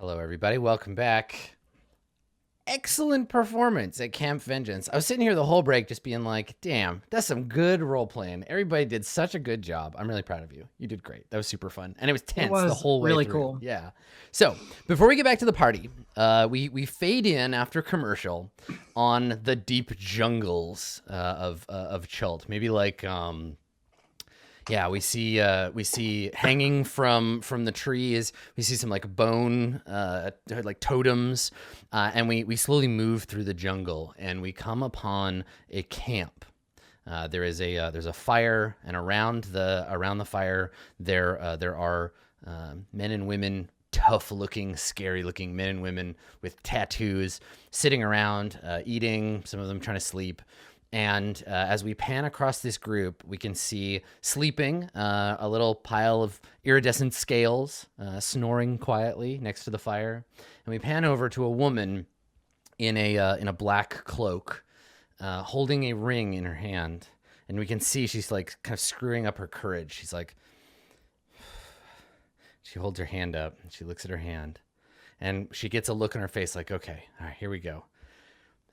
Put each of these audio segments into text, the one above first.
Hello, everybody. Welcome back. Excellent performance at Camp Vengeance. I was sitting here the whole break just being like, damn, that's some good role playing. Everybody did such a good job. I'm really proud of you. You did great. That was super fun. And it was tense the whole way really through. Cool. Yeah. So before we get back to the party, we fade in after commercial on the deep jungles of Chult. Maybe like... yeah, we see hanging from the trees. We see some like bone, like totems, and we slowly move through the jungle, and we come upon a camp. There's a fire, and around the fire there are men and women, tough-looking, scary-looking men and women with tattoos, sitting around, eating. Some of them trying to sleep. And as we pan across this group, we can see sleeping a little pile of iridescent scales snoring quietly next to the fire. And we pan over to a woman in a black cloak holding a ring in her hand. And we can see she's like kind of screwing up her courage. She's like, she holds her hand up and she looks at her hand. And she gets a look on her face like, okay, all right, here we go.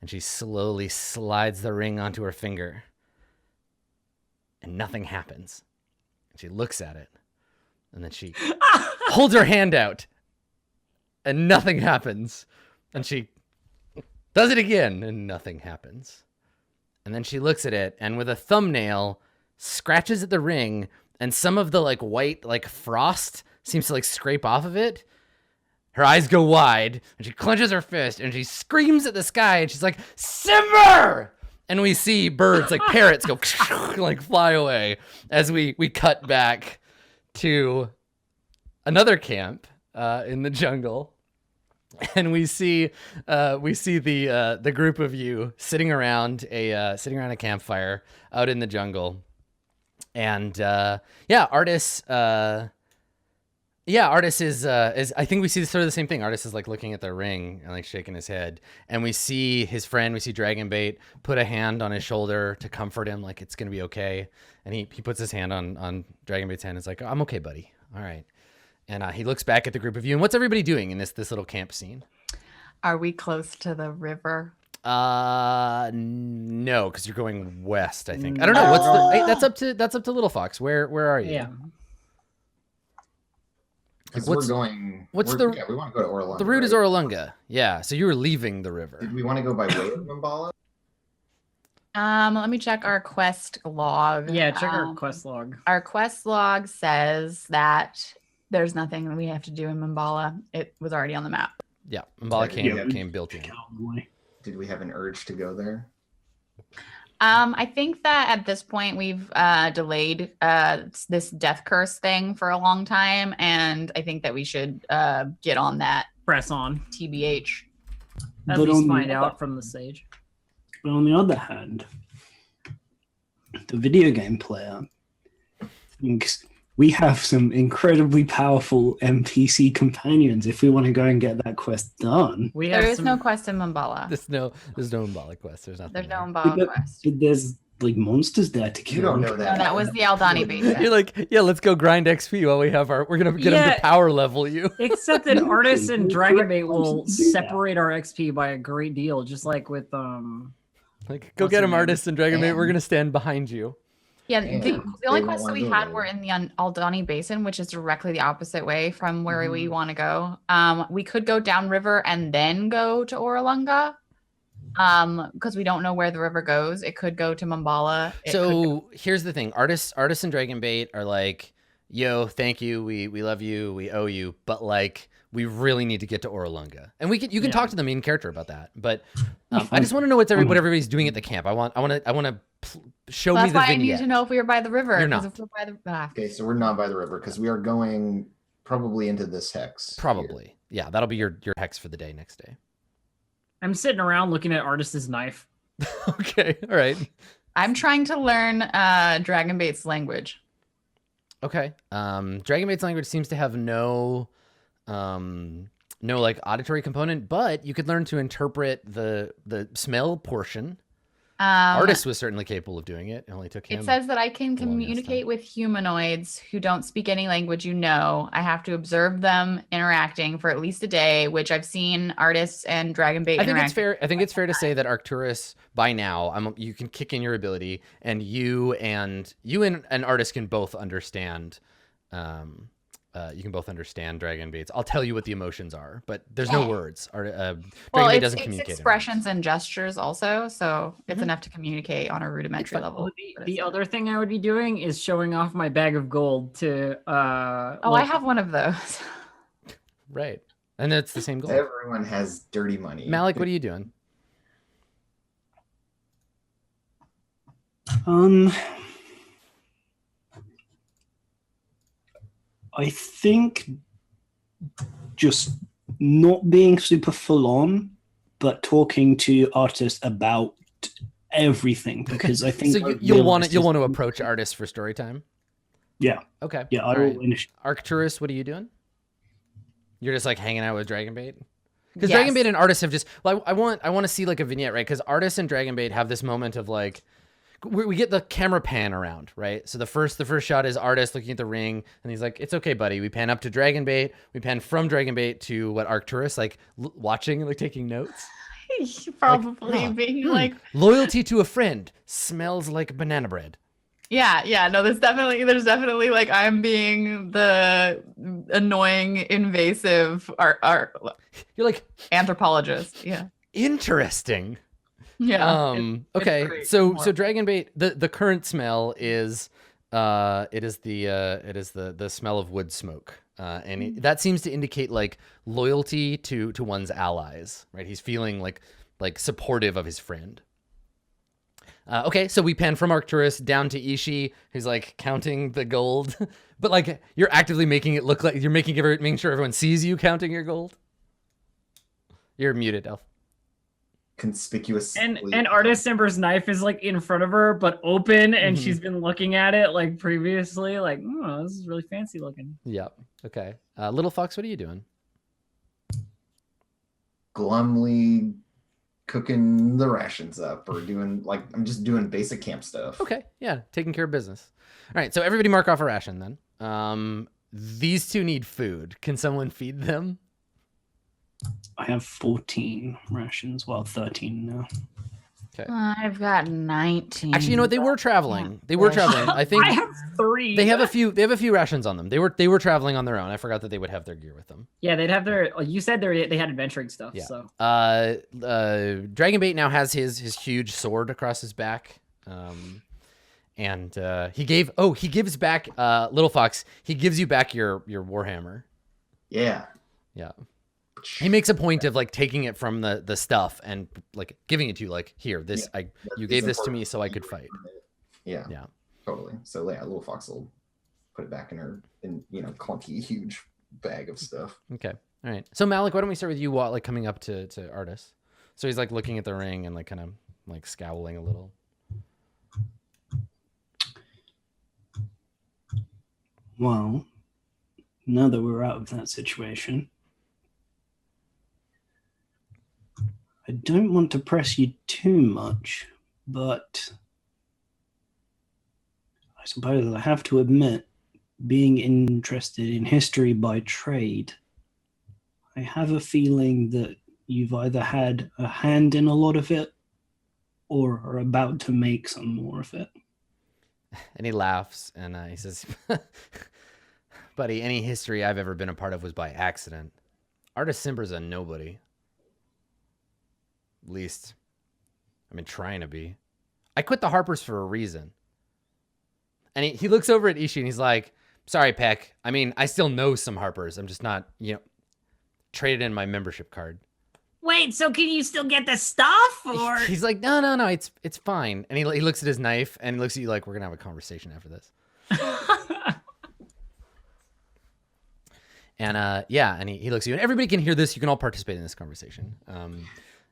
And she slowly slides the ring onto her finger. And nothing happens. And she looks at it. And then she holds her hand out. And nothing happens. And she does it again. And nothing happens. And then she looks at it. And with a thumbnail, scratches at the ring. And some of the like white like frost seems to like scrape off of it. Her eyes go wide, and she clenches her fist, and she screams at the sky, and she's like, Simmer! And we see birds, like parrots, go like fly away as we cut back to another camp in the jungle. And we see the group of you sitting around a campfire out in the jungle. And Artis... Yeah, Artis is I think we see sort of the same thing. Artis is like looking at the ring and like shaking his head. And we see his friend, we see Dragonbait put a hand on his shoulder to comfort him, like it's gonna be okay. And he puts his hand on Dragonbait's hand and is like, I'm okay, buddy. All right. And he looks back at the group of you. And what's everybody doing in this little camp scene? Are we close to the river? No, because you're going west, I think. I don't know. What's the that's up to Little Fox. Where are you? Yeah. Like we want to go to Orlunga. The route is Orlunga. Yeah, so you were leaving the river. Did we want to go by way of Mambala? Let me check our quest log. Yeah, check our quest log. Our quest log says that there's nothing we have to do in Mambala. It was already on the map. Yeah, Mambala came built in. Did we have an urge to go there? I think that at this point we've delayed this death curse thing for a long time, and I think that we should get on that. Press on. TBH. At least find out from the sage. But on the other hand, the video game player thinks we have some incredibly powerful NPC companions if we want to go and get that quest done. There is no quest in Mambala. There's no Mambala quest. There's nothing. There's no Mambala quest. There's like monsters there to kill. You don't know that. No, that was the Aldani Basin. You're like, yeah, let's go grind XP while we have we're gonna get them to power level you. Except that Artis and Dragonbait will separate our XP by a great deal, just like with like go get them, Artis and Dragonbait. We're gonna stand behind you. Yeah, the only quests that we had were in the Aldani Basin, which is directly the opposite way from where we want to go. We could go downriver and then go to Orlunga, because we don't know where the river goes. It could go to Mambala. Here's the thing: Artis and Dragonbait are like, "Yo, thank you, we love you, we owe you," but like, we really need to get to Orlunga, and you can talk to them in character about that. But I just want to know what everybody's doing at the camp. I want to show me the vignette. That's why I need to know if we were by the river. You're not. If we're by the... Okay, so we're not by the river because we are going probably into this hex. Probably, yeah. That'll be your hex for the day next day. I'm sitting around looking at Artis's knife. Okay, all right. I'm trying to learn Dragonbait's language. Okay. Dragonbait's language seems to have no like auditory component, but you could learn to interpret the smell portion Artist was certainly capable of doing it. It only took him. It says that I can the longest communicate time. with humanoids who don't speak any language you know. I have to observe them interacting for at least a day, which I've seen artists and Dragonbait I think interact. it's fair. I think it's fair to say that Arcturus, by now, you can kick in your ability, and you and an artist can both understand. You can both understand Dragonbait's. I'll tell you what the emotions are, but there's no words. Well, Dragonbait doesn't it's communicate. expressions and gestures also, so it's enough to communicate on a rudimentary level. The other thing I would be doing is showing off my bag of gold to. Oh, I have one of those. Right, and that's the same goal. Everyone has dirty money. Malik, what are you doing? I think just not being super full on, but talking to artists about everything, because I think So you'll want to approach artists for story time. Yeah. Okay. Yeah, I All will right. initiate. Arcturus, what are you doing? You're just like hanging out with Dragonbait? Because Yes. Dragonbait and artists have just, well, I want to see like a vignette, right? Because artists and Dragonbait have this moment of like, we get the camera pan around, right? So the first shot is artist looking at the ring, and he's like, "It's okay, buddy." We pan up to Dragonbait. We pan from Dragonbait to what Arcturus, like watching and like taking notes. Probably being like, Loyalty to a friend smells like banana bread. yeah, no, there's definitely like I'm being the annoying, invasive art You're like, anthropologist. Yeah. interesting. Yeah. It's Okay. great. So More. Dragonbait, the current smell is it is the smell of wood smoke. And that seems to indicate like loyalty to one's allies, right? He's feeling like supportive of his friend. Okay, so we pan from Arcturus down to Ishi, who's like counting the gold, but like you're actively making it look like you're making sure everyone sees you counting your gold. You're muted, Elf. Conspicuous. And Artist Ember's knife is like in front of her, but open, and Mhm. she's been looking at it like previously, like, oh, this is really fancy looking. Yep. Okay. Little Fox, what are you doing? glumly cooking the rations up or doing like I'm just doing basic camp stuff. Okay, yeah, taking care of business. All right, so everybody mark off a ration then. These two need food. Can someone feed them? I have 14 rations. Well, 13 now. Okay. I've got 19. Actually, you know what? They were traveling. They were traveling. I think I have 3. they have a few. They have a few rations on them. They were traveling on their own. I forgot that they would have their gear with them. Yeah, they'd have their. You said they had adventuring stuff. Yeah. So Dragonbait now has his huge sword across his back. And he gives back Little Fox. He gives you back your warhammer. Yeah. Yeah. He makes a point of like taking it from the stuff and like giving it to you, like, here, this you gave this to me so I could fight. Yeah. Yeah. Totally. So yeah, Little Fox will put it back in her clunky huge bag of stuff. Okay. All right. So Malik, why don't we start with you like coming up to Artis? So he's like looking at the ring and like kind of like scowling a little. Well, now that we're out of that situation, I don't want to press you too much, but I suppose I have to admit, being interested in history by trade, I have a feeling that you've either had a hand in a lot of it or are about to make some more of it. And he laughs and he says, buddy, any history I've ever been a part of was by accident. Artis Simber's a nobody. At least, I've been trying to be. I quit the Harpers for a reason. And he looks over at Ishi and he's like, sorry, Peck. I mean, I still know some Harpers. I'm just not, traded in my membership card. wait, so can you still get the stuff? Or He's like, no, it's fine. And he looks at his knife and he looks at you like, we're going to have a conversation after this. And and he looks at you, and everybody can hear this. You can all participate in this conversation.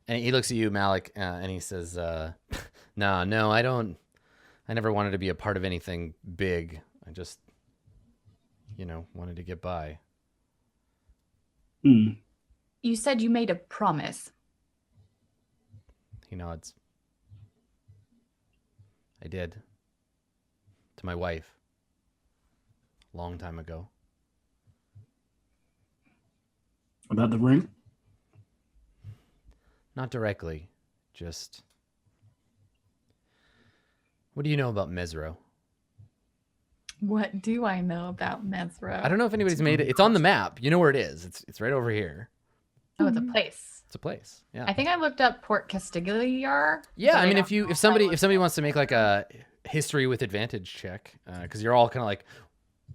And he looks at you, Malik, and he says, no, I don't. I never wanted to be a part of anything big. I just, wanted to get by. You said you made a promise. He nods. I did. To my wife. Long time ago. About the ring? Not directly. Just... What do you know about Mesro? What do I know about Mesro? I don't know if anybody's made it. It's on the map. You know where it is. It's right over here. Oh, it's a place. It's a place. Yeah. I think I looked up Port Castigliar. Yeah, but I mean, don't know if somebody wants to make like a history with advantage check, because you're all kind of like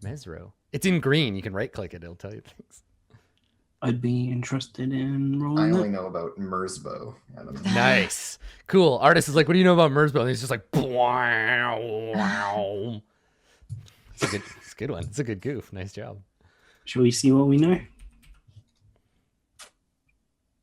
Mesro. It's in green. You can right click it. It'll tell you things. I'd be interested in I rolling only that. know about Merzbow. I don't know. Nice, cool. Artist is like, what do you know about Merzbow? And he's just like, wow. It's a good one. It's a good goof. Nice job. Shall we see what we know?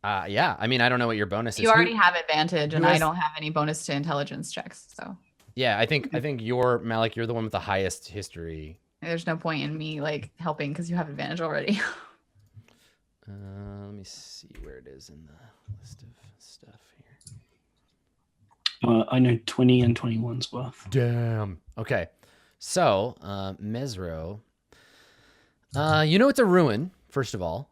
Yeah. I mean, I don't know what your bonus is. You already have advantage, and who I has- don't have any bonus to intelligence checks, so Yeah, I think you're Malik. You're the one with the highest history. there's no point in me like helping because you have advantage already. Let me see where it is in the list of stuff here. I know 20 and 21's worth. Damn. Okay. So, Mesro. You know it's a ruin, first of all.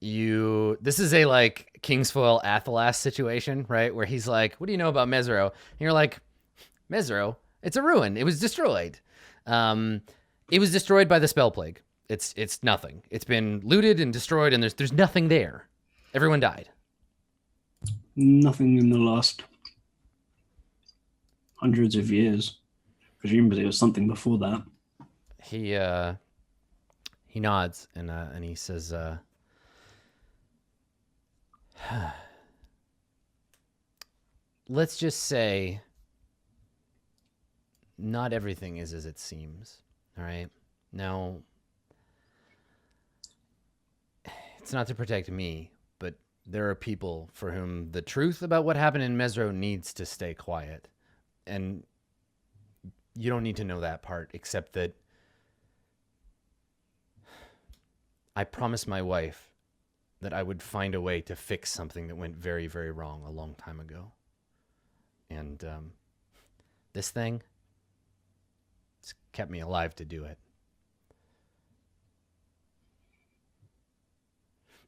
This is a like Kingsfoil Athelas situation, right? Where he's like, what do you know about Mesro? And you're like, Mesro, it's a ruin. It was destroyed. It was destroyed by the spell plague. It's nothing. It's been looted and destroyed, and there's nothing there. Everyone died. Nothing in the last hundreds of years. Presumably, it was something before that. He nods and he says, let's just say not everything is as it seems. All right. Now, it's not to protect me, but there are people for whom the truth about what happened in Mesro needs to stay quiet. And you don't need to know that part, except that I promised my wife that I would find a way to fix something that went very, very wrong a long time ago. And this thing, it's kept me alive to do it.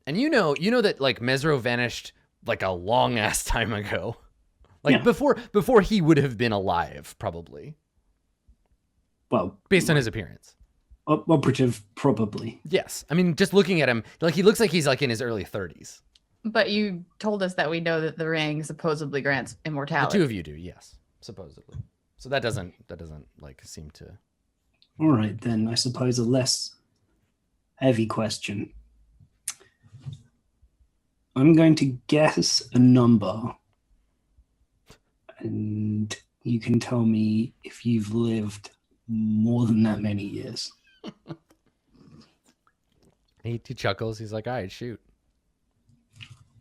And you know that like Mesro vanished like a long ass time ago. Like Yeah. before he would have been alive, probably. Well, Based on his appearance. operative, probably. Yes. I mean, just looking at him, like he looks like he's like in his early 30s. But you told us that we know that the ring supposedly grants The immortality. two of you do, yes, supposedly. So that doesn't like seem to. All right, then I suppose a less heavy question. I'm going to guess a number, and you can tell me if you've lived more than that many years. He chuckles. He's like, all right, shoot.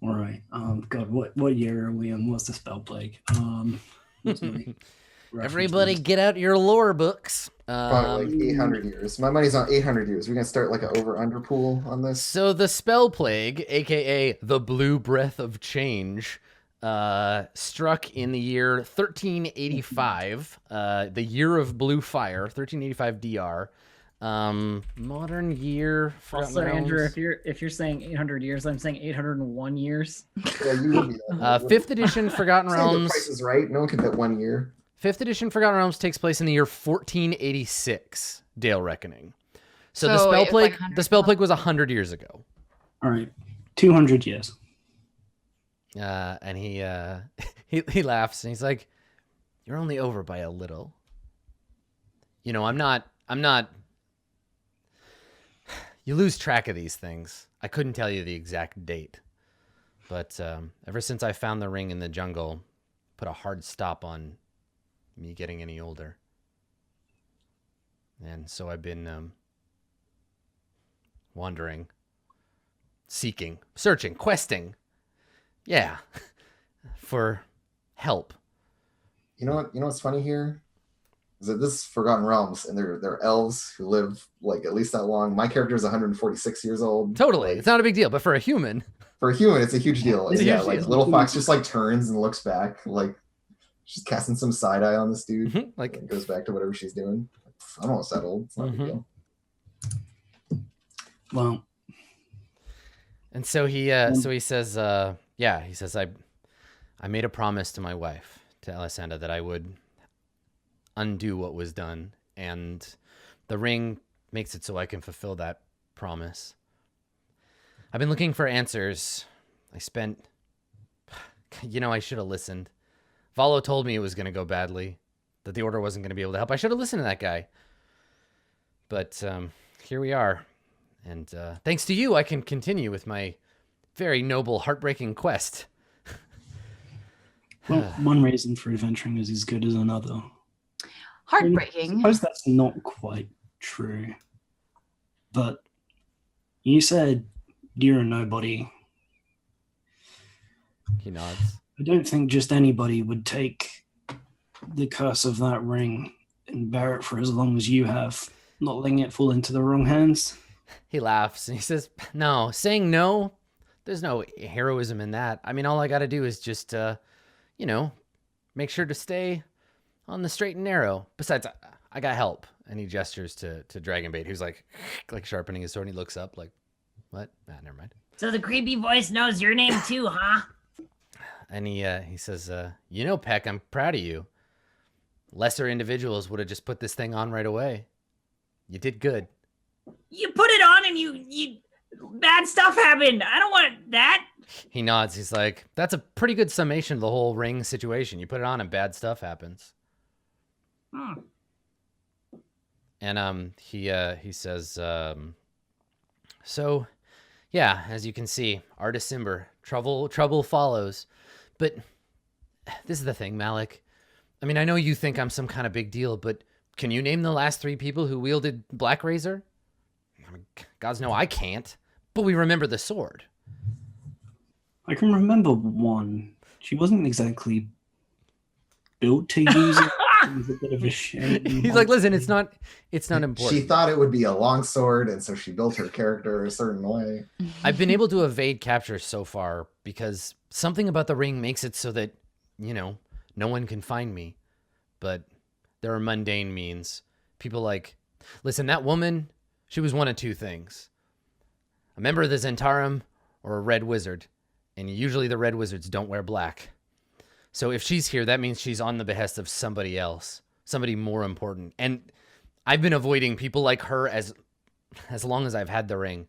All right. God, what year are we in? What's the spell plague? What's my Everybody reference? get out your lore books. Probably like 800 years. My money's on 800 years. We're gonna start like an over/under pool on this. So the spell plague, aka the blue breath of change, struck in the year 1385, the year of blue fire, 1385 DR. Modern year. Forgotten Also, Andrew, Realms. if you're saying 800 years, I'm saying 801 years. Yeah, you would be that. 5th edition Forgotten Say the Realms. Price is Right. No one can bet 1 year. 5th edition Forgotten Realms takes place in the year 1486, Dale Reckoning. So, the So spell it's plague, like 100 the spell plague was 100 years ago. All right, 200 years. And he he laughs and he's like, "You're only over by a little. You know, I'm not. You lose track of these things. I couldn't tell you the exact date, but ever since I found the ring in the jungle, put a hard stop on me getting any older. And so I've been wandering, seeking, searching, questing. Yeah, for help. You know what? You know what's funny here is that this is Forgotten Realms, and they're elves who live like at least that long. My character is 146 years old. Totally, Like, it's not a big deal, but for a human, for a human, it's a huge deal. It's a Yeah, huge like deal. little fox just like turns and looks back. Like She's casting some side eye on this dude. Like, and goes back to whatever she's doing. I'm all settled. It's not a big deal. Well, and so he says, he says, I made a promise to my wife, to Alessandra, that I would undo what was done, and the ring makes it so I can fulfill that promise. I've been looking for answers. I spent, I should have listened. Valo told me it was going to go badly, that the Order wasn't going to be able to help. I should have listened to that guy. But here we are. And thanks to you, I can continue with my very noble, heartbreaking quest. Well, one reason for adventuring is as good as another. Heartbreaking. I suppose that's not quite true. But you said you're a nobody. He nods. I don't think just anybody would take the curse of that ring and bear it for as long as you have, not letting it fall into the wrong hands. He laughs and he says, no, saying no, there's no heroism in that. I mean, all I got to do is just, make sure to stay on the straight and narrow. Besides, I got help. And he gestures to Dragonbait, who's like sharpening his sword. And he looks up like, what? Ah, never mind. So the creepy voice knows your name too, huh? And he says, Peck, I'm proud of you. Lesser individuals would have just put this thing on right away. You did good. You put it on and you bad stuff happened. I don't want that. He nods. He's like, that's a pretty good summation of the whole ring situation. You put it on and bad stuff happens. And he says, so yeah, as you can see, Artis Cimber, trouble follows. But this is the thing, Malik. I mean, I know you think I'm some kind of big deal, but can you name the last 3 people who wielded Black Razor? I mean, gods know I can't, but we remember the sword. I can remember one. She wasn't exactly built to use it. It was a bit of a shame. He's like, listen, it's not important. She thought it would be a long sword, and so she built her character a certain way. I've been able to evade capture so far because something about the ring makes it so that, no one can find me. But there are mundane means. People like, listen, that woman, she was one of 2 things. A member of the Zentarum or a red wizard. And usually the red wizards don't wear black. So if she's here, that means she's on the behest of somebody else, somebody more important. And I've been avoiding people like her as long as I've had the ring.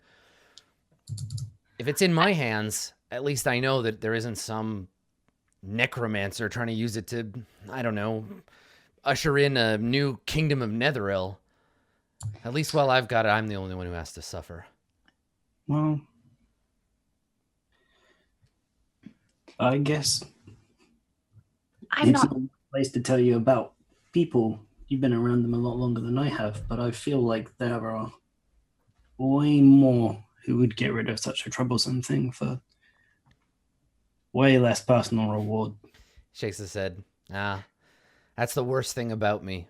If it's in my hands, at least I know that there isn't some necromancer trying to use it to, I don't know, usher in a new kingdom of Netheril. At least while I've got it, I'm the only one who has to suffer. Well, I guess I'm it's not. not a place to tell you about people. You've been around them a lot longer than I have, but I feel like there are way more who would get rid of such a troublesome thing for way less personal reward. Shakes his head. That's the worst thing about me.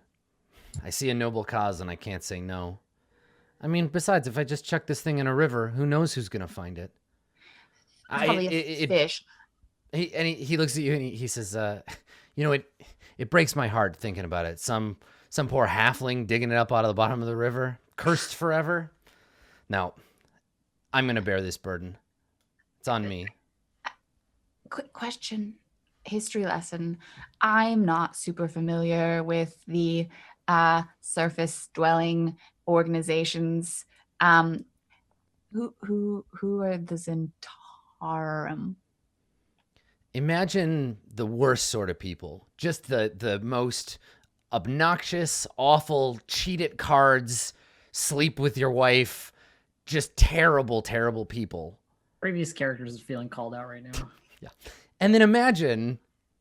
I see a noble cause and I can't say no. I mean, besides, if I just chuck this thing in a river, who knows who's going to find it? Probably a fish. He looks at you and he says, it breaks my heart thinking about it. Some poor halfling digging it up out of the bottom of the river, cursed forever. Now, I'm going to bear this burden. It's on me. Quick question. History lesson. I'm not super familiar with the surface dwelling organizations. Who are the Zentarum? Imagine the worst sort of people. Just the most obnoxious, awful, cheat at cards, sleep with your wife, just terrible, terrible people. Previous characters is feeling called out right now. Yeah. And then imagine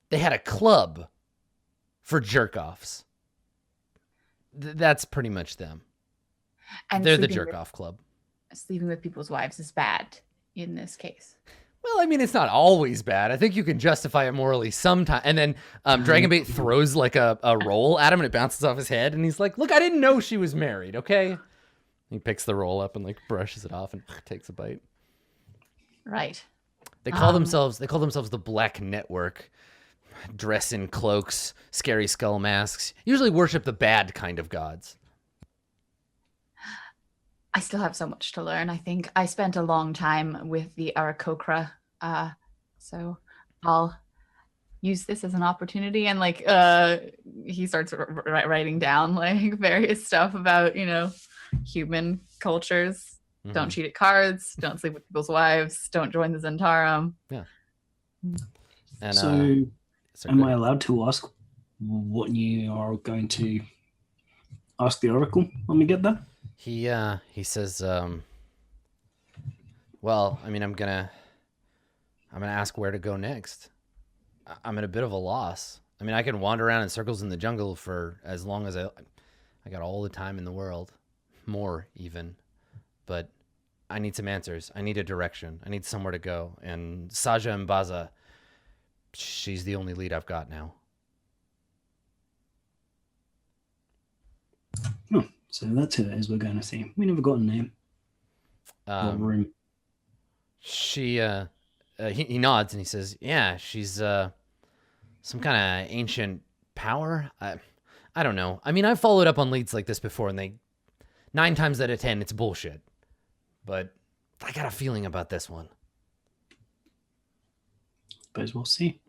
they had a club for jerk-offs. That's pretty much them. And they're the jerk-off club. Sleeping with people's wives is bad in this case. Well, I mean, it's not always bad. I think you can justify it morally sometimes. And then Dragonbait throws like a roll at him and it bounces off his head. And he's like, look, I didn't know she was married, okay? He picks the roll up and like brushes it off and takes a bite. Right. They call themselves the Black Network. dress in cloaks, scary skull masks, usually worship the bad kind of gods. I still have so much to learn. I think I spent a long time with the Arakokra, so I'll use this as an opportunity. And like, he starts writing down like various stuff about, you know, human cultures. Mm-hmm. Don't cheat at cards. Don't sleep with people's wives. Don't join the Zentarum. Yeah. And, So, am I allowed to ask what you are going to ask the Oracle when we get there? He says, well, I mean, I'm gonna ask where to go next. I'm at a bit of a loss. I mean, I can wander around in circles in the jungle for as long as I got all the time in the world, more even, but I need some answers. I need a direction. I need somewhere to go. And Saja Mbaza, she's the only lead I've got now. Oh, so that's who it is we're going to see. We never got a name. Or room. He nods and he says, yeah, she's some kind of ancient power. I don't know. I mean, I've followed up on leads like this before, and 9 times out of 10, it's bullshit. But I got a feeling about this one. Suppose we'll see.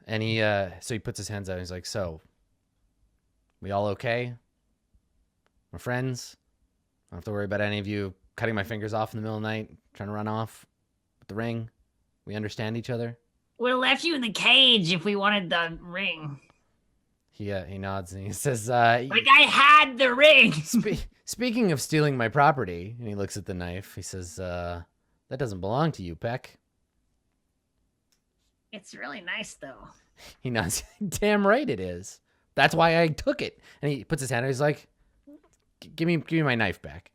And so he puts his hands out and he's like, so, we all okay? We're friends? I don't have to worry about any of you cutting my fingers off in the middle of the night, trying to run off with the ring? We understand each other? Would have left you in the cage if we wanted the ring. He nods and he says, Like I had the ring. Speaking of stealing my property, and he looks at the knife, he says, that doesn't belong to you, Peck. It's really nice though. He nods. Damn right it is. That's why I took it. And he puts his hand out. He's like, give me my knife back.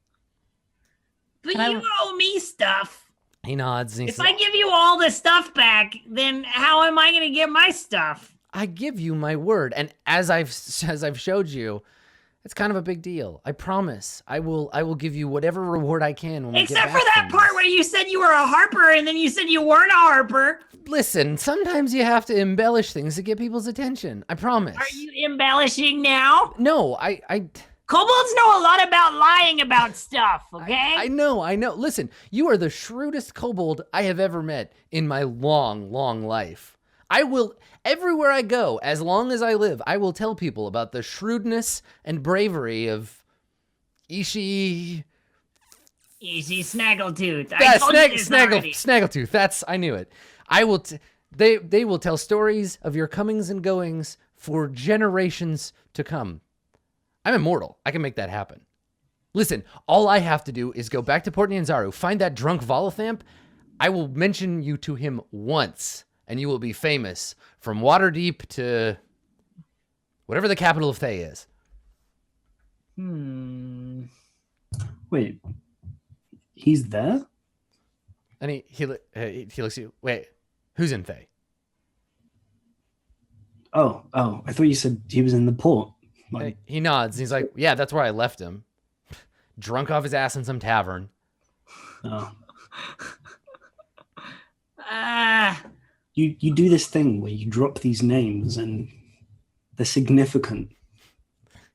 But you owe me stuff. He nods. And he if says, I give you all the stuff back, then how am I going to get my stuff? I give you my word. And as I've showed you, it's kind of a big deal. I promise. I will give you whatever reward I can when we Except get back for that from part this. where you said you were a harper and then you said you weren't a harper. Listen, sometimes you have to embellish things to get people's attention. I promise. Are you embellishing now? No, I Kobolds know a lot about lying about stuff, okay? I know. Listen, you are the shrewdest kobold I have ever met in my long, long life. I will, everywhere I go, as long as I live, I will tell people about the shrewdness and bravery of Ishi. Snaggletooth. Yeah, I told you this already. Snaggletooth. I knew it. I will. They will tell stories of your comings and goings for generations to come. I'm immortal. I can make that happen. Listen, all I have to do is go back to Port Nyanzaru, find that drunk Volothamp. I will mention you to him once, and you will be famous from Waterdeep to whatever the capital of Thay is. Wait, he's there? And he looks at you. Wait, who's in Thay? Oh, I thought you said he was in the port. Like, He nods. And he's like, yeah, that's where I left him. Drunk off his ass in some tavern. oh. Ah. You do this thing where you drop these names and they're significant.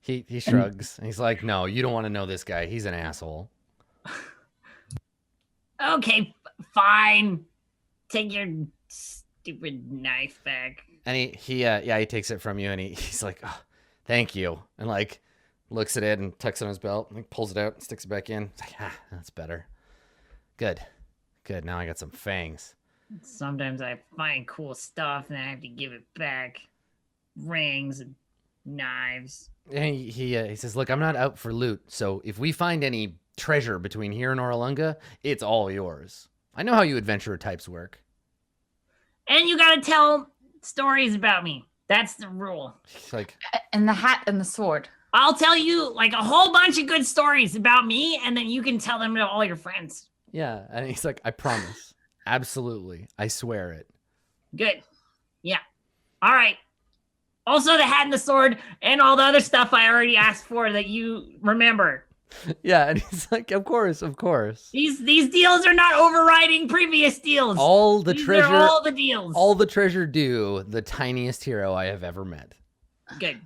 He shrugs. And he's like, no, you don't want to know this guy. He's an asshole. Okay, fine. Take your stupid knife back. And he takes it from you, and he's like, oh, thank you, and like looks at it and tucks it on his belt, and like, pulls it out and sticks it back in. It's like, that's better. Good. Now I got some fangs. Sometimes I find cool stuff and I have to give it back. Rings and knives. And he says, look, I'm not out for loot, so if we find any treasure between here and Oralunga, it's all yours. I know how you adventurer types work. And you gotta tell stories about me. That's the rule. He's like, And the hat and the sword. I'll tell you like a whole bunch of good stories about me, and then you can tell them to all your friends. yeah, and he's like, I promise. Absolutely. I swear it. Good. Yeah. All right. Also the hat and the sword and all the other stuff I already asked for that you remember. Yeah, and he's like, of course. These deals are not overriding previous deals. All the These treasure, are all the deals. all the treasure due the tiniest hero I have ever met. Good.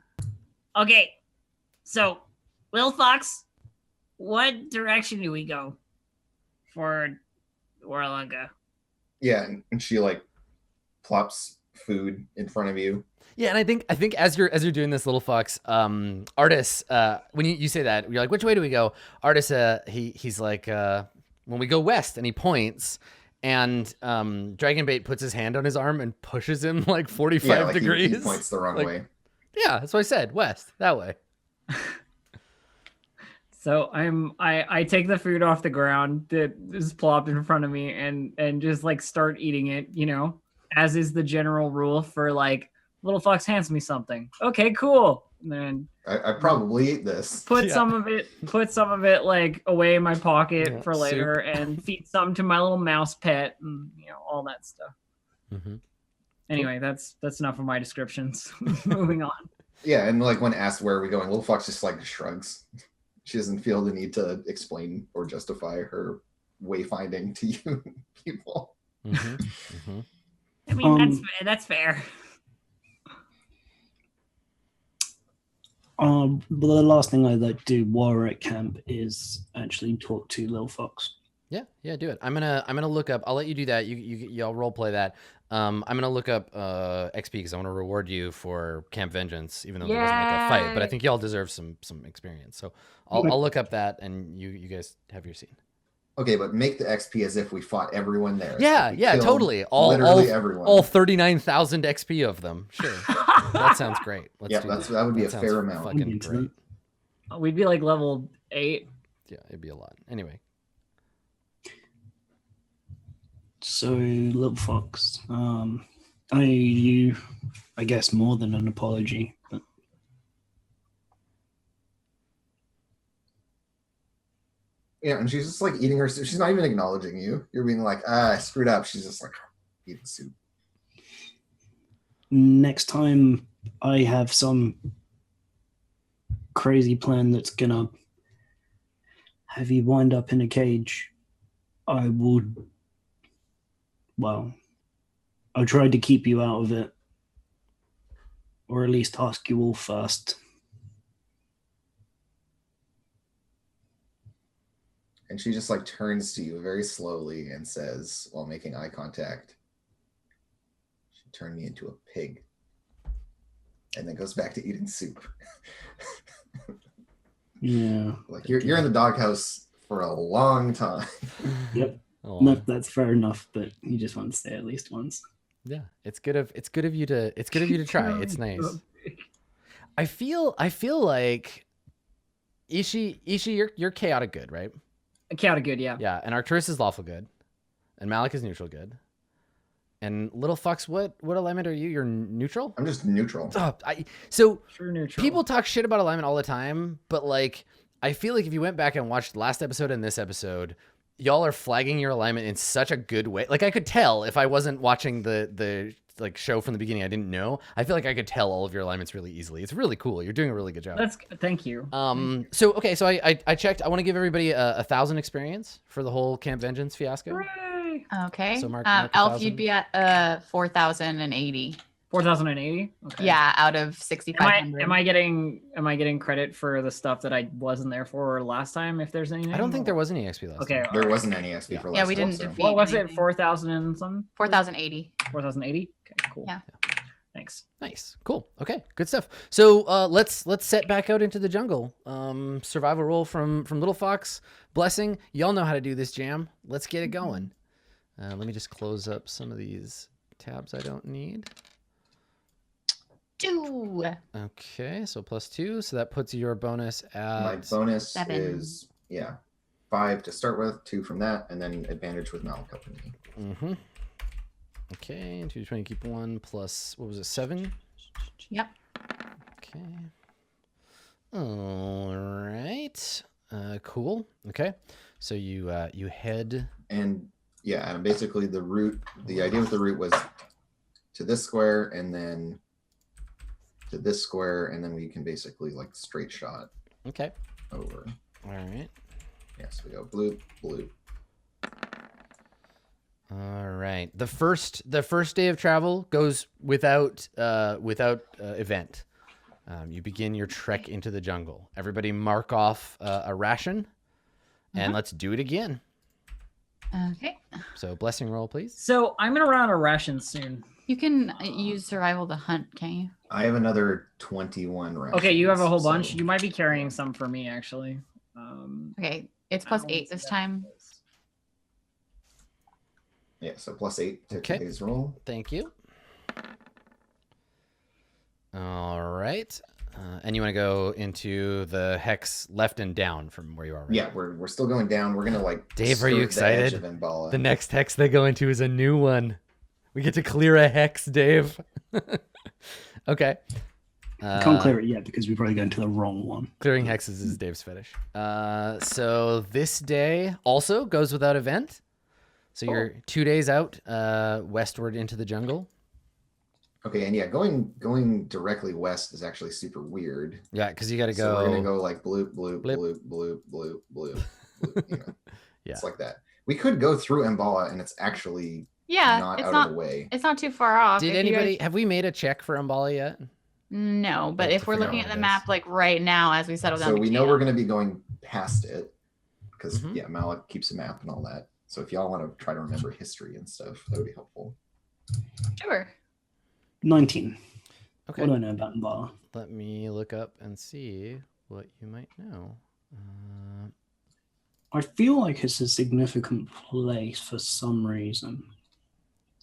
Okay. So, Lil Fox, what direction do we go for Orlanga? Yeah, and she like plops food in front of you. Yeah, and I think as you're doing this, Little Fox, Artis, when you say that, you're like, which way do we go? Artis, he's like, when we go west, and he points, and Dragonbait puts his hand on his arm and pushes him like 45 degrees. He points the wrong way. Yeah, that's what I said. West, that way. So I take the food off the ground that is plopped in front of me and just like start eating it, you know, as is the general rule for like Little Fox hands me something. Okay, cool. And then I probably eat this. put some of it like away in my pocket for later and feed some to my little mouse pet and you know all that stuff. Mm-hmm. Anyway, that's enough of my descriptions. Moving on. Yeah, and like when asked where are we going, Little Fox just like shrugs. She doesn't feel the need to explain or justify her wayfinding to you people. Mm-hmm. Mm-hmm. I mean, that's fair. The last thing I'd like to do while we're at camp is actually talk to Lil Fox. Yeah, do it. I'm gonna look up. I'll let you do that. Y'all role play that. I'm gonna look up XP because I want to reward you for Camp Vengeance, even though there wasn't like a fight. But I think y'all deserve some experience. So I'll look up that, and you guys have your scene. Okay, but make the XP as if we fought everyone there. Yeah, totally. Literally everyone. All 39,000 XP of them. Sure, that sounds great. Let's do that would be a sounds fair amount. Fucking great. We'd be like level 8. Yeah, it'd be a lot. Anyway. So, Little Fox, I owe you, I guess, more than an apology. But... Yeah, and she's just like eating her soup. She's not even acknowledging you. You're being like, I screwed up. She's just like eating soup. Next time I have some crazy plan that's gonna have you wind up in a cage, I would... Well, I tried to keep you out of it, or at least ask you all first. And she just like turns to you very slowly and says, while making eye contact, she turned me into a pig. And then goes back to eating soup. Yeah. Like you're in the doghouse for a long time. Yep. No, that's fair enough, but you just want to say at least once. Yeah, it's good of you to try. It's nice. I feel like Ishi, you're chaotic good, right? Chaotic good, yeah. Yeah, and Arcturus is lawful good, and Malik is neutral good, and Little Fox, what alignment are you? You're neutral. I'm just neutral. So True neutral. people talk shit about alignment all the time, but like I feel like if you went back and watched last episode and this episode, y'all are flagging your alignment in such a good way. Like I could tell if I wasn't watching the like show from the beginning, I didn't know. I feel like I could tell all of your alignments really easily. It's really cool. You're doing a really good job. Thank you. So I checked. I want to give everybody 1,000 experience for the whole Camp Vengeance fiasco. Hooray! Okay. So mark Elf, 1,000. you'd be at 4,080. 4,080. Okay. Yeah, out of 6,500. Am I getting credit for the stuff that I wasn't there for last time? If there's anything, I don't think there was any XP last Okay, time. There wasn't any XP for last Yeah, we didn't episode. defeat. What was it? anything. 4,000 and some? 4,080. 4,080. Okay, cool. Yeah. Thanks. Nice. Cool. Okay. Good stuff. So let's set back out into the jungle. Survival roll from Little Fox. Blessing. Y'all know how to do this jam. Let's get it going. Let me just close up some of these tabs I don't need. 2. Okay, so +2. So that puts your bonus at... My bonus 7. is 5 to start with, 2 from that, and then advantage with Malik helping me. Mm-hmm. Okay, and 2 20, keep 1 plus, what was it, 7? Yep. Okay. All right. Cool. Okay. So you head... And yeah, and basically the idea with the route was to this square and then to this square, and then we can basically like straight shot Okay. over. All right. Yes, we go bloop, bloop. All right. The first day of travel goes without event. You begin your trek into the jungle. Everybody mark off a ration, and let's do it again. Okay. So blessing roll, please. So I'm gonna run out of rations soon. You can use survival to hunt, can you? I have another 21 rations. Okay, you have a whole bunch. so- You might be carrying some for me, actually. Okay, it's I plus don't 8 see this that time. list. Yeah, so +8 to Okay. today's roll. Thank you. All right. And you want to go into the hex left and down from where you are right Yeah, now. we're still going down. We're gonna like. Dave, are you skirt the edge excited? of Mbala. The next hex they go into is a new one. We get to clear a hex, Dave. Okay. Can't clear it yet because we're probably going to the wrong one. Clearing hexes is Dave's fetish. So this day also goes without event. So you're 2 days out westward into the jungle. Okay, and yeah, going directly west is actually super weird. Yeah, because you got to So go. we're gonna go like bloop, bloop, Blip. bloop, bloop, bloop, bloop, bloop. You know, Yeah. it's like that. We could go through Mbala, and it's actually Yeah, not it's out not. of the way. It's not too far off. Did If you anybody guys- have we made a check for Umbala yet? No, but Have if to we're figure looking out at what the it map is. like right now as we settle down. So to we know camp. we're gonna be going past it because Mhm. yeah, Malik keeps a map and all that. So if y'all want to try to remember history and stuff, that would be helpful. Sure. 19. Okay. What do I know about Mbala? Let me look up and see what you might know. I feel like it's a significant place for some reason.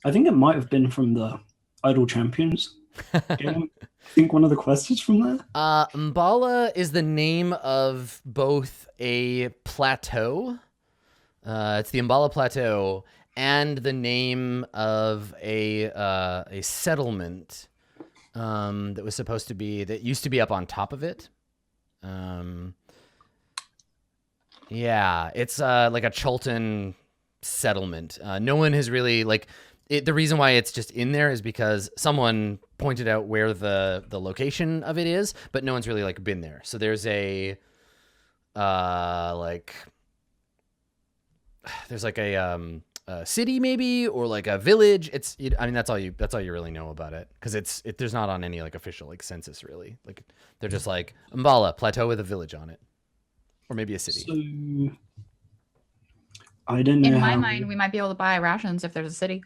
I think it might have been from the Idle Champions game. I think one of the quests is from there. Mbala is the name of both a plateau. It's the Mbala Plateau, and the name of a settlement that was supposed to be that used to be up on top of it. Yeah, it's like a Chultan settlement. No one has really like it. The reason why it's just in there is because someone pointed out where the location of it is, but no one's really like been there. So there's a there's like a city maybe, or like a village. I mean that's all you really know about it, because there's not on any like official like census really. Like they're just like Mbala Plateau with a village on it, or maybe a city. So I don't know In my how mind, we might be able to buy rations if there's a city.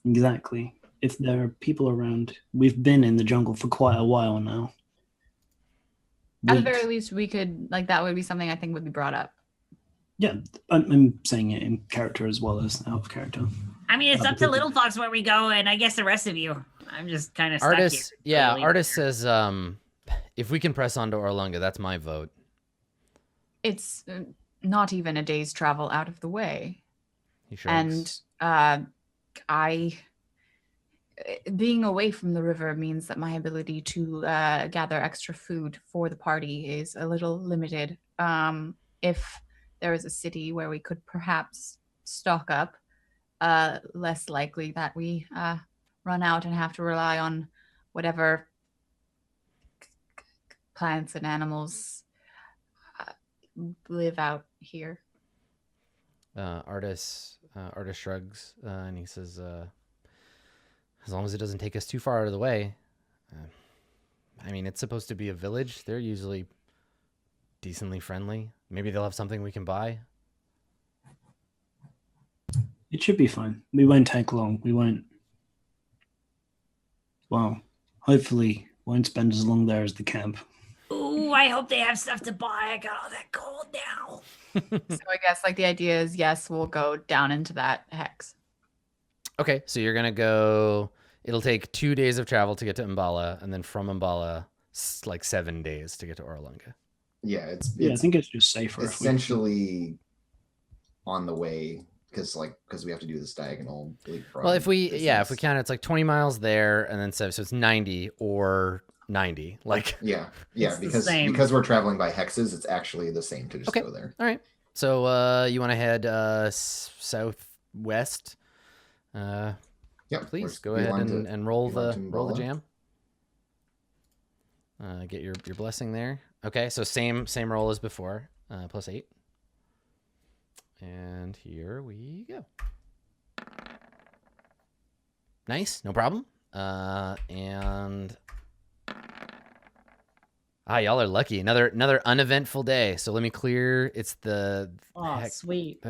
exactly. If there are people around, we've been in the jungle for quite a while now. At the Weeks. very least, we could like that would be something I think would be brought up. Yeah, I'm saying it in character as well as out of character. I mean, it's up to Little Fox where we go, and I guess the rest of you. I'm just kind of stuck Artist, here. yeah, Really. Artist says if we can press on to Orlunga, that's my vote. It's not even a day's travel out of the way. He shrugs. And being away from the river means that my ability to gather extra food for the party is a little limited. If there is a city where we could perhaps stock up, less likely that we run out and have to rely on whatever plants and animals live out here. Artist shrugs and he says, as long as it doesn't take us too far out of the way. I mean, it's supposed to be a village. They're usually decently friendly. Maybe they'll have something we can buy. It should be fine. We won't take long. We won't. Well, hopefully, won't spend as long there as the camp. Ooh, I hope they have stuff to buy. I got all that gold now. So I guess like the idea is yes, we'll go down into that hex. Okay, so you're gonna go. It'll take 2 days of travel to get to Mbala, and then from Mbala, like 7 days to get to Orlunga. Yeah, it's Yeah, I think it's just safer. if we- essentially on the way because we have to do this diagonal leap frog Well, if we business. count, it's like 20 miles there, and then so it's 90 or 90. Like, yeah It's the because same. we're traveling by hexes, it's actually the same to just Okay. go there. all right. So you want to head southwest? Yep, Please go we ahead want and roll we the want to roll the Mbala. jam. Get your blessing there. Okay, so same roll as before. plus 8. And here we go. Nice, no problem. And y'all are lucky. Another uneventful day. So let me clear. It's the Sweet.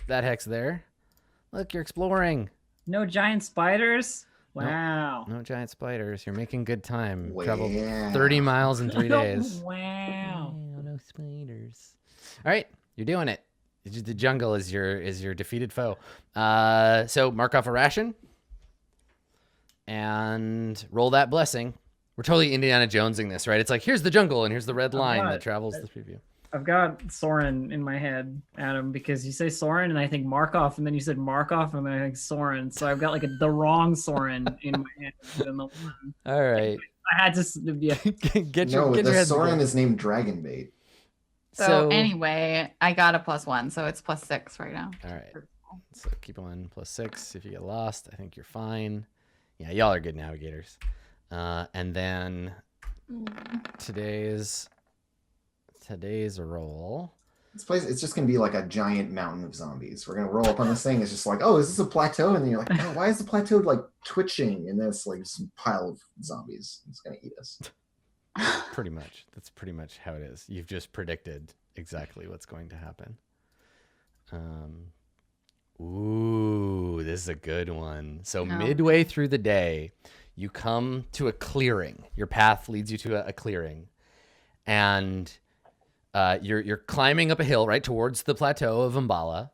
that hex there. Look, you're exploring. No giant spiders. Wow. No giant spiders. You're making good time. Wow. Traveled 30 miles in 3 days. Wow. No spiders. All right, you're doing it. The jungle is your defeated foe. So mark off a ration and roll that blessing. We're totally Indiana Jonesing this, right? It's like, here's the jungle and here's the red line that travels the preview. I've got Soren in my head, Adam, because you say Soren and I think Markov, and then you said Markov and then I think Soren. So I've got like the wrong Soren in my head than the one. All right. I had to get your head Soren is named Dragonbait. So anyway, I got a +1, so it's +6 right now. All right. So keep on +6. If you get lost, I think you're fine. Yeah, y'all are good navigators. And then today's roll. This place, it's just gonna be like a giant mountain of zombies. We're gonna roll up on this thing. It's just like, oh, is this a plateau? And then you're like, oh, why is the plateau like twitching? And then it's like some pile of zombies. It's gonna eat us. Pretty much. That's pretty much how it is. You've just predicted exactly what's going to happen. Ooh, this is a good one. So midway through the day, you come to a clearing. Your path leads you to a clearing, and you're climbing up a hill right towards the plateau of Umbala.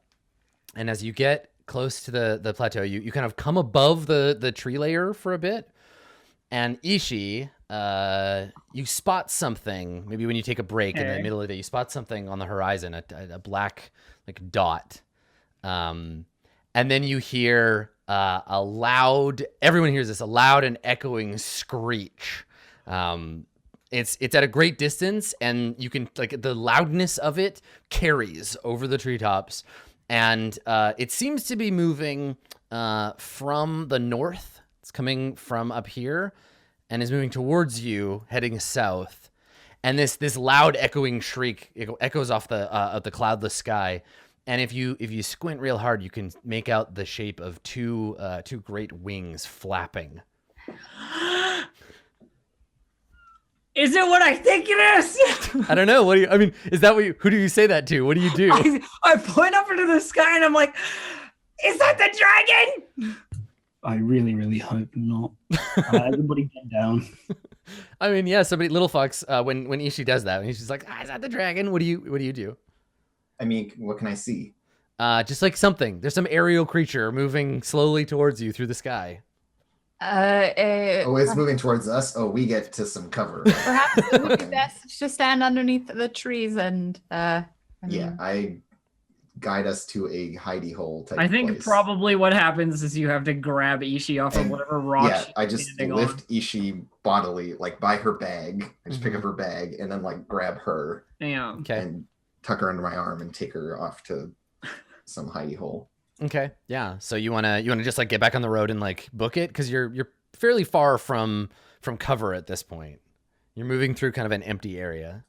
And as you get close to the plateau, you kind of come above the tree layer for a bit. And Ishi, you spot something. Maybe when you take a break in the middle of the day, you spot something on the horizon, a black like dot. And then you hear a loud. Everyone hears this, a loud and echoing screech. It's at a great distance, and you can like the loudness of it carries over the treetops, and it seems to be moving from the north. It's coming from up here and is moving towards you, heading south. And this loud echoing shriek echoes off the cloudless sky. And if you squint real hard, you can make out the shape of two great wings flapping. Is it what I think it is? I don't know. Is that who do you say that to? What do you do? I point up into the sky and I'm like, is that the dragon? I really, really hope not. Everybody get down. I mean, yeah, Little Fox, when Ishi does that, and he's just like, is that the dragon? What do you do? I mean, what can I see? Just like something. There's some aerial creature moving slowly towards you through the sky. It's moving towards us. Oh, we get to some cover. Perhaps it would be best to stand underneath the trees and I guide us to a hidey hole type I think place. probably what happens is you have to grab Ishi off of whatever rock. Yeah, I just lift Ishi bodily, like by her bag. I just pick up her bag and then like grab her. Yeah. Okay. And tuck her under my arm and take her off to some hidey hole. Okay. Yeah. So you wanna just like get back on the road and like book it, because you're fairly far from cover at this point. You're moving through kind of an empty area.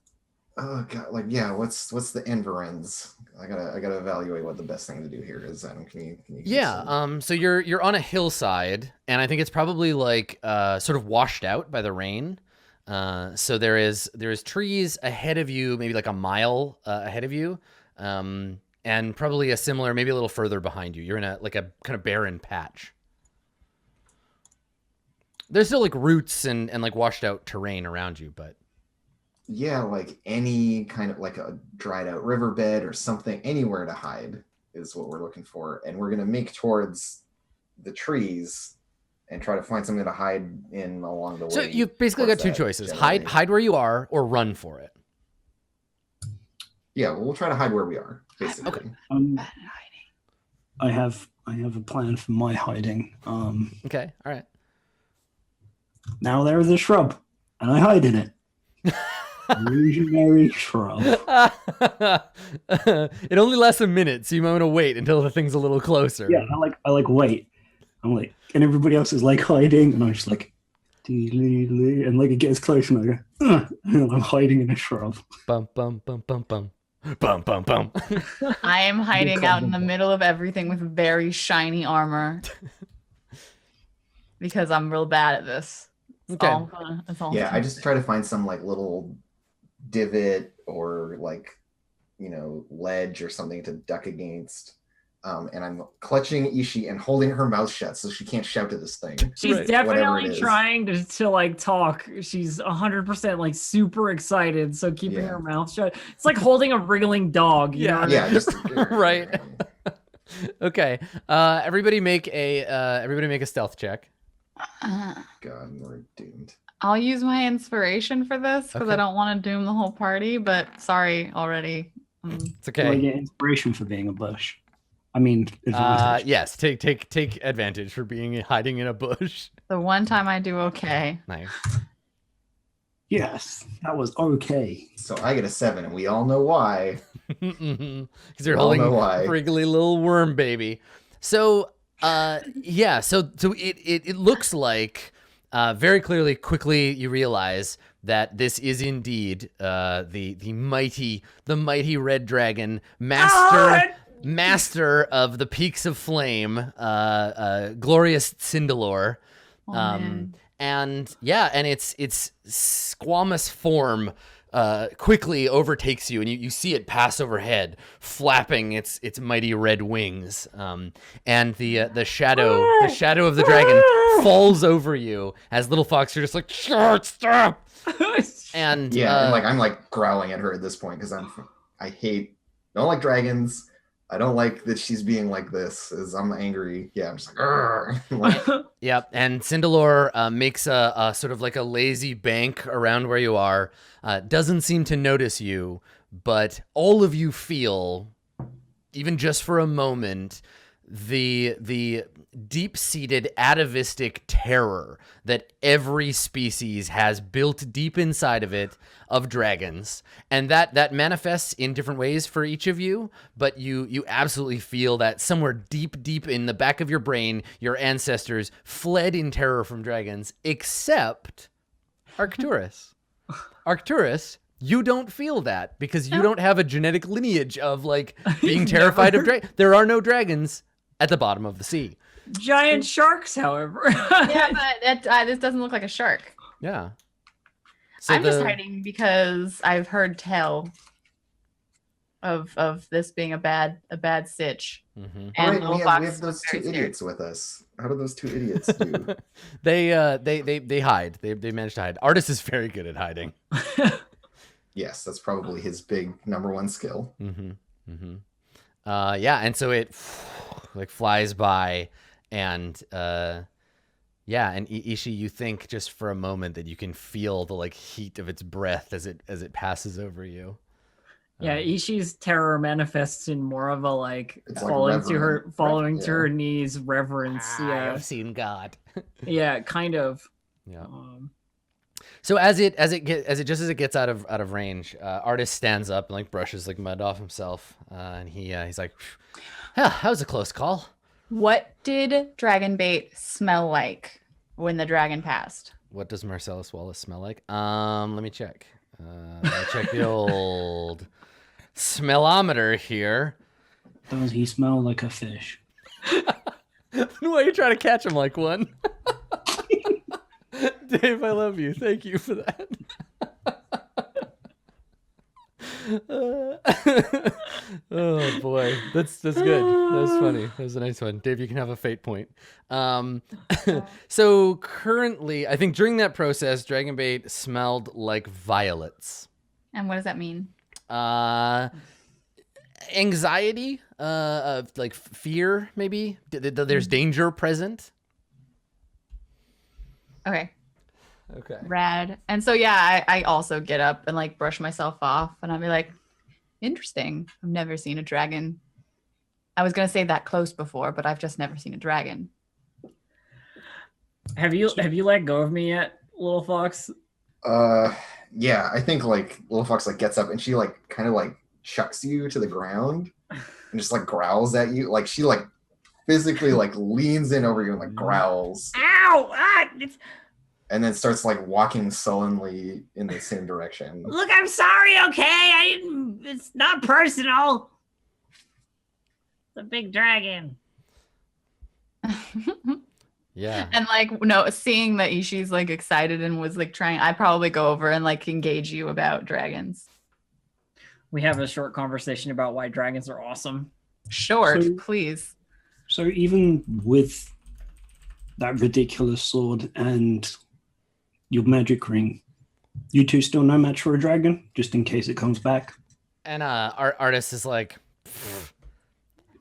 Oh god, like yeah, what's the environs? I gotta evaluate what the best thing to do here is. Adam, can you Yeah. So you're on a hillside, and I think it's probably like sort of washed out by the rain. So there is trees ahead of you, maybe like a mile ahead of you, and probably a similar, maybe a little further behind you. You're in a kind of barren patch. There's still like roots and like washed out terrain around you, but yeah, like any kind of like a dried out riverbed or something, anywhere to hide is what we're looking for, and we're gonna make towards the trees and try to find something to hide in along the way. So you've basically got two choices: hide where you are, or run for it. Yeah, well, we'll try to hide where we are, basically. Okay. I have a plan for my hiding. Okay, all right. Now there's a shrub, and I hide in it. Illusionary shrub. It only lasts a minute, so you might want to wait until the thing's a little closer. Yeah, I wait. I'm like, and everybody else is like hiding, and I'm just like, and like it gets close, and I go, and I'm hiding in a shrub. Bum bum bum bum bum. Bum bum bum. I am hiding out in the middle of everything with very shiny armor because I'm real bad at this. Okay. Yeah, I just try to find some like little divot or like, ledge or something to duck against. And I'm clutching Ishi and holding her mouth shut so she can't shout at this thing. She's Right. definitely trying to like talk. She's 100% like super excited. So keeping her mouth shut. It's like holding a wriggling dog. You know what I mean? Just Right. Okay. Everybody make a stealth check. God, we're doomed. I'll use my inspiration for this because I don't want to doom the whole party, but sorry already. It's Do I okay. get inspiration for being a bush? I mean, advantage. Yes, take advantage for being hiding in a bush. The one time I do okay. Nice. Yes, that was okay. So I get a 7, and we all know why. Because you're We all holding know why. wriggly little worm baby. So so it looks like very clearly, quickly you realize that this is indeed the mighty red dragon, master of the peaks of flame, glorious Cindelor. And its squamous form quickly overtakes you, and you see it pass overhead, flapping its mighty red wings. And the shadow of the dragon falls over you as Little Fox, you're just like, shut, stop. And and like I'm like growling at her at this point because I don't like dragons. I don't like that she's being like this. As I'm angry. Yeah, I'm just like, "Argh." Yep, and Cindelor makes a sort of like a lazy bank around where you are. Doesn't seem to notice you, but all of you feel, even just for a moment, the deep-seated atavistic terror that every species has built deep inside of it of dragons, and that manifests in different ways for each of you, but you absolutely feel that somewhere deep in the back of your brain, your ancestors fled in terror from dragons, except Arcturus. Arcturus, you don't feel that because you don't have a genetic lineage of like being terrified of dragons. There are no dragons at the bottom of the sea. Giant sharks, however. Yeah, but this doesn't look like a shark. Yeah. So I'm just hiding because I've heard tell of this being a bad sitch. Mm-hmm. All And right, we have those two idiots with us. How do those two idiots do? They hide. They manage to hide. Artist is very good at hiding. Yes, that's probably his big #1 skill. Mm-hmm. Mm-hmm. And so it like flies by, and and Ishi, you think just for a moment that you can feel the like heat of its breath as it passes over you. Yeah, Ishi's terror manifests in more of a like It's like falling to reverent. her knees, reverence. Yeah, I've seen God. yeah, kind of. Yeah. So as it gets out of range, Artist stands up and like brushes like mud off himself, and he's like, that was a close call. What did dragon bait smell like when the dragon passed? What does Marcellus Wallace smell like? Let me check. I'll check the old smellometer here. Does he smell like a fish? Why are you trying to catch him like one? Dave, I love you. Thank you for that. Oh boy, that's good. That was funny. That was a nice one. Dave, you can have a fate point. So currently, I think during that process, Dragonbait smelled like violets. And what does that mean? Anxiety, like fear, maybe. There's danger present. Okay. Okay. Rad. And so yeah, I also get up and like brush myself off, and I'll be like, interesting. I've never seen a dragon. I was gonna say that close before, but I've just never seen a dragon. Have you let go of me yet, Little Fox? Yeah, I think like Little Fox like gets up and she like kind of like chucks you to the ground and just like growls at you. Like she like physically like leans in over you and like growls. Ow! Ah, and then starts like walking sullenly in the same direction. Look, I'm sorry, okay? It's not personal. It's a big dragon. Yeah. And like, no, seeing that Ishi's like excited and was like trying, I probably go over and like engage you about dragons. We have a short conversation about why dragons are awesome. Short, So- please. So even with that ridiculous sword and your magic ring, you two still no match for a dragon, just in case it comes back. And our artist is like,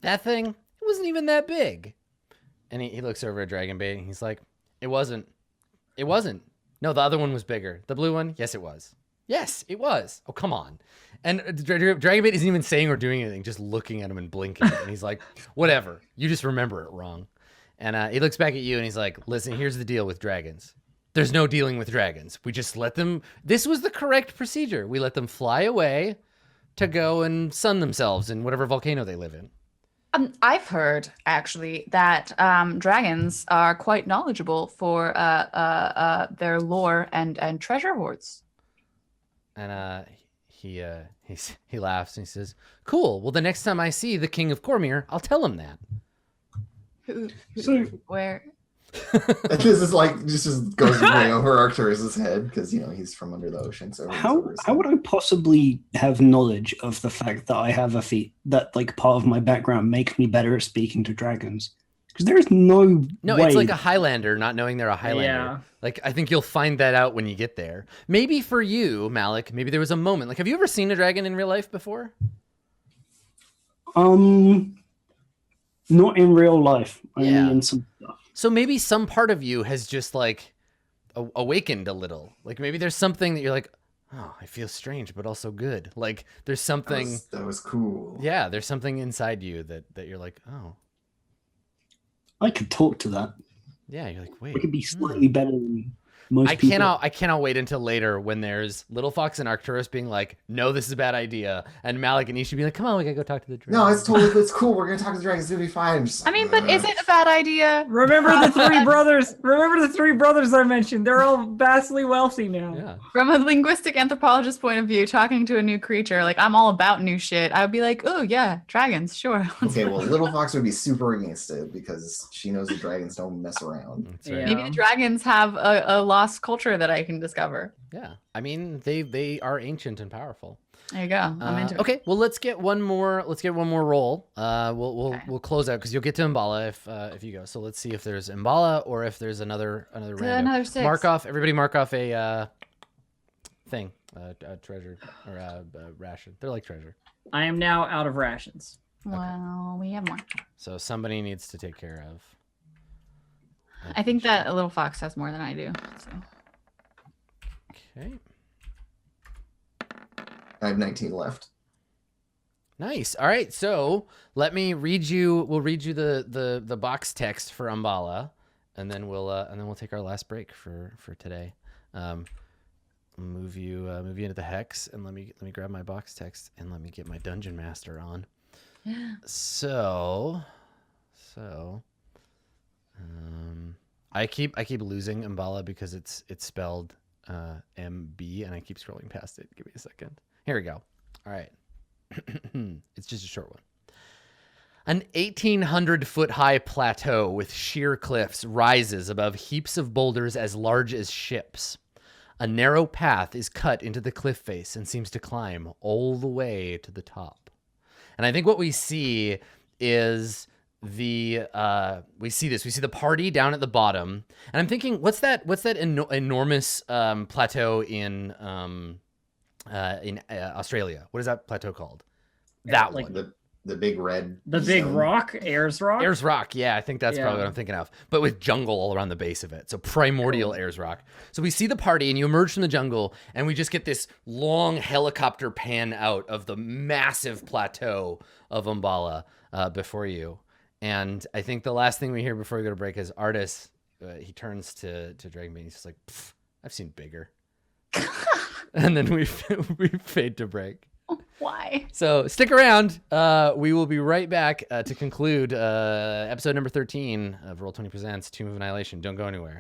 that thing, it wasn't even that big. And he looks over at Dragon Bait and he's like, it wasn't. It wasn't. No, the other one was bigger. The blue one? Yes, it was. Yes, it was. Oh, come on. And Dragon Bait isn't even saying or doing anything, just looking at him and blinking. And he's like, whatever. You just remember it wrong. And he looks back at you and he's like, listen, here's the deal with dragons. There's no dealing with dragons. We just let them. This was the correct procedure. We let them fly away to go and sun themselves in whatever volcano they live in. I've heard actually that dragons are quite knowledgeable for their lore and treasure hoards. And he laughs and he says, "Cool. Well, the next time I see the King of Cormyr, I'll tell him that." So Where? And this is like just goes way over Arcturus's head because he's from under the ocean. So how would I possibly have knowledge of the fact that I have a feat that, like, part of my background makes me better at speaking to dragons? Because there is no way. It's like a Highlander not knowing they're a Highlander. Yeah. Like, I think you'll find that out when you get there. Maybe for you, Malik, maybe there was a moment. Like, have you ever seen a dragon in real life before? Not in real life. Only Yeah. in some stuff. So maybe some part of you has just like awakened a little. Like maybe there's something that you're like, oh, I feel strange, but also good. Like there's something. that was cool. Yeah, there's something inside you that you're like, oh, I could talk to that. yeah. You're like, wait. I could be slightly better than most people. I cannot wait until later when there's Little Fox and Arcturus being like, no, this is a bad idea, and Malik and Ishi be like, come on, we gotta go talk to the dragon. No, it's cool. We're gonna talk to the dragons. It'll be fine. I mean, but is it a bad idea? Remember the three brothers? Remember the three brothers I mentioned? They're all vastly wealthy now. Yeah. From a linguistic anthropologist point of view, talking to a new creature, like I'm all about new shit. I would be like, oh yeah, dragons, sure. Okay, well, Little Fox would be super against it because she knows the dragons don't mess around. That's right. Yeah. Maybe the dragons have a lost culture that I can discover. Yeah. I mean, they are ancient and powerful. There you go. I'm into it. Okay, well let's get one more roll. We'll close out because you'll get to Mbala if you go. So let's see if there's Mbala or if there's another random. Another 6. Everybody mark off a thing, a treasure or a ration. They're like treasure. I am now out of rations. Well, we have more. So somebody needs to take care of. I think that a little fox has more than I do. So. Okay. I have 19 left. Nice. All right. So let me read you. We'll read you the box text for Umbala, and then we'll take our last break for today. Move you into the hex, and let me grab my box text and let me get my dungeon master on. Yeah. So, I keep losing Umbala because it's spelled MB, and I keep scrolling past it. Give me a second. Here we go. All right. It's just a short one. An 1,800-foot high plateau with sheer cliffs rises above heaps of boulders as large as ships. A narrow path is cut into the cliff face and seems to climb all the way to the top. And I think what we see is we see the party down at the bottom, and I'm thinking, what's that enormous plateau in Australia? What is that plateau called? That like one. The big red. The big zone. rock, Ayers Rock. Ayers Rock, yeah, I think that's Yeah. probably what I'm thinking of. But with jungle all around the base of it. So primordial Ayers Rock. So we see the party and you emerge from the jungle and we just get this long helicopter pan out of the massive plateau of Umbala before you. And I think the last thing we hear before we go to break is Artis, he turns to Dragon Bane. He's just like, I've seen bigger. And then we fade to break. Why? So stick around. We will be right back to conclude episode number 13 of Roll20 Presents Tomb of Annihilation. Don't go anywhere.